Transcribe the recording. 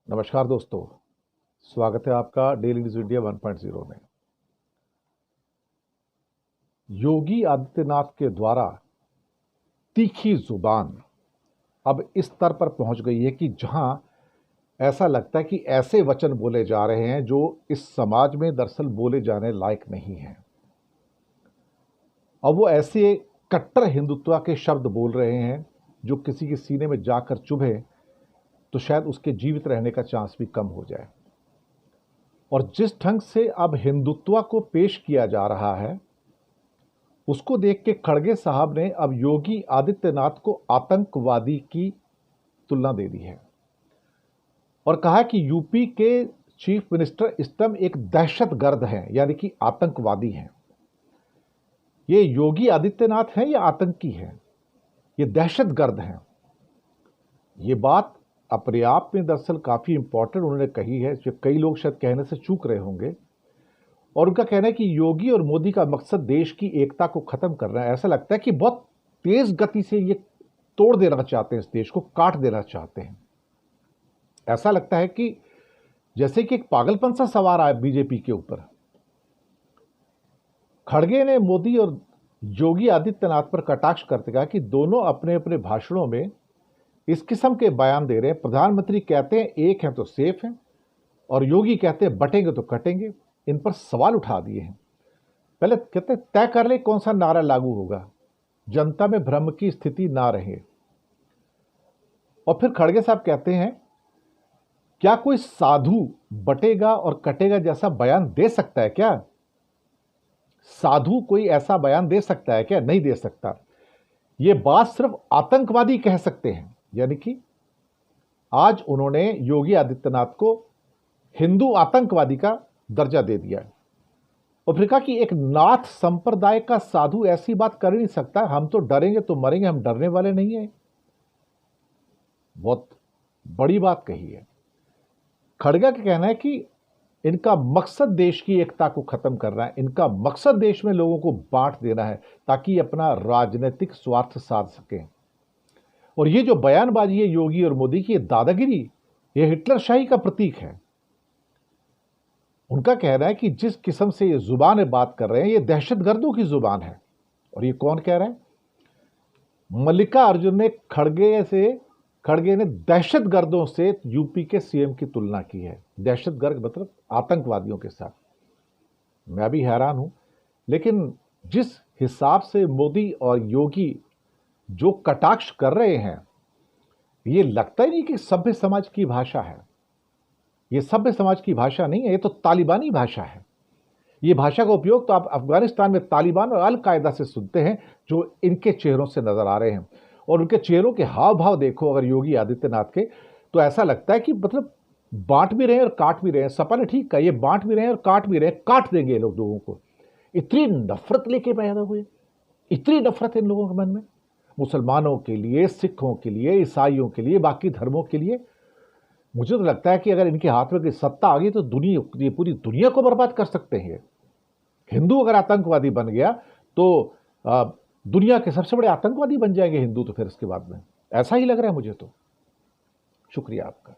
नमस्कार दोस्तों, स्वागत है आपका डेली न्यूज इंडिया 1.0 में। योगी आदित्यनाथ के द्वारा तीखी जुबान अब इस स्तर पर पहुंच गई है कि जहां ऐसा लगता है कि ऐसे वचन बोले जा रहे हैं जो इस समाज में दरअसल बोले जाने लायक नहीं हैं। अब वो ऐसे कट्टर हिंदुत्व के शब्द बोल रहे हैं जो किसी के सीने में जाकर चुभे तो शायद उसके जीवित रहने का चांस भी कम हो जाए। और जिस ढंग से अब हिंदुत्व को पेश किया जा रहा है उसको देख के खड़गे साहब ने अब योगी आदित्यनाथ को आतंकवादी की तुलना दे दी है और कहा कि यूपी के चीफ मिनिस्टर इस टाइम एक दहशतगर्द हैं, यानी कि आतंकवादी हैं। ये योगी आदित्यनाथ हैं या आतंकी हैं? ये दहशतगर्द हैं। ये बात अपने आप में दरअसल काफ़ी इंपॉर्टेंट उन्होंने कही है, जो कई लोग शायद कहने से चूक रहे होंगे। और उनका कहना है कि योगी और मोदी का मकसद देश की एकता को ख़त्म करना है। ऐसा लगता है कि बहुत तेज़ गति से ये तोड़ देना चाहते हैं, इस देश को काट देना चाहते हैं। ऐसा लगता है कि जैसे कि एक पागलपन सा सवार आया बीजेपी के ऊपर। खड़गे ने मोदी और योगी आदित्यनाथ पर कटाक्ष करते कहा कि दोनों अपने अपने भाषणों में इस किस्म के बयान दे रहे हैं। प्रधानमंत्री कहते हैं एक हैं तो सेफ हैं और योगी कहते हैं बटेंगे तो कटेंगे। इन पर सवाल उठा दिए हैं। पहले कहते हैं तय कर ले कौन सा नारा लागू होगा, जनता में भ्रम की स्थिति ना रहे। और फिर खड़गे साहब कहते हैं क्या कोई साधु बटेगा और कटेगा जैसा बयान दे सकता है क्या? साधु कोई ऐसा बयान दे सकता है क्या? नहीं दे सकता। ये बात सिर्फ आतंकवादी कह सकते हैं। यानी कि आज उन्होंने योगी आदित्यनाथ को हिंदू आतंकवादी का दर्जा दे दिया है। और फिर कहा कि एक नाथ संप्रदाय का साधु ऐसी बात कर ही नहीं सकता। हम तो डरेंगे तो मरेंगे, हम डरने वाले नहीं हैं। बहुत बड़ी बात कही है। खड़गा का कहना है कि इनका मकसद देश की एकता को खत्म करना है। इनका मकसद देश में लोगों को बांट देना है ताकि अपना राजनीतिक स्वार्थ साध सकें। और ये जो बयानबाजी है योगी और मोदी की, ये दादागिरी, ये हिटलरशाही का प्रतीक है। उनका कहना है कि जिस किस्म से ये जुबान में बात कर रहे हैं ये दहशतगर्दों की जुबान है। और ये कौन कह रहा है? मल्लिकार्जुन ने खड़गे ने दहशतगर्दों से यूपी के सीएम की तुलना की है। दहशतगर्द मतलब आतंकवादियों के साथ। मैं भी हैरान हूं, लेकिन जिस हिसाब से मोदी और योगी जो कटाक्ष कर रहे हैं, ये लगता ही नहीं कि सभ्य समाज की भाषा है। ये सभ्य समाज की भाषा नहीं है, ये तो तालिबानी भाषा है। ये भाषा का उपयोग तो आप अफगानिस्तान में तालिबान और अल कायदा से सुनते हैं, जो इनके चेहरों से नजर आ रहे हैं। और उनके चेहरों के हाव भाव देखो अगर योगी आदित्यनाथ के, तो ऐसा लगता है कि मतलब बांट भी रहे हैं और काट भी रहे हैं। सपा ने ठीक कहा, ये बांट भी रहे हैं और काट भी रहे हैं, काट देंगे ये लोग लोगों को। इतनी नफरत लेके पैदा हुए, इतनी नफरत इन लोगों के मन में, मुसलमानों के लिए, सिखों के लिए, ईसाइयों के लिए, बाकी धर्मों के लिए। मुझे तो लगता है कि अगर इनके हाथ में कोई सत्ता आ गई तो ये पूरी दुनिया को बर्बाद कर सकते हैं। हिंदू अगर आतंकवादी बन गया तो दुनिया के सबसे बड़े आतंकवादी बन जाएंगे हिंदू तो फिर इसके बाद में। ऐसा ही लग रहा है मुझे तो। शुक्रिया आपका।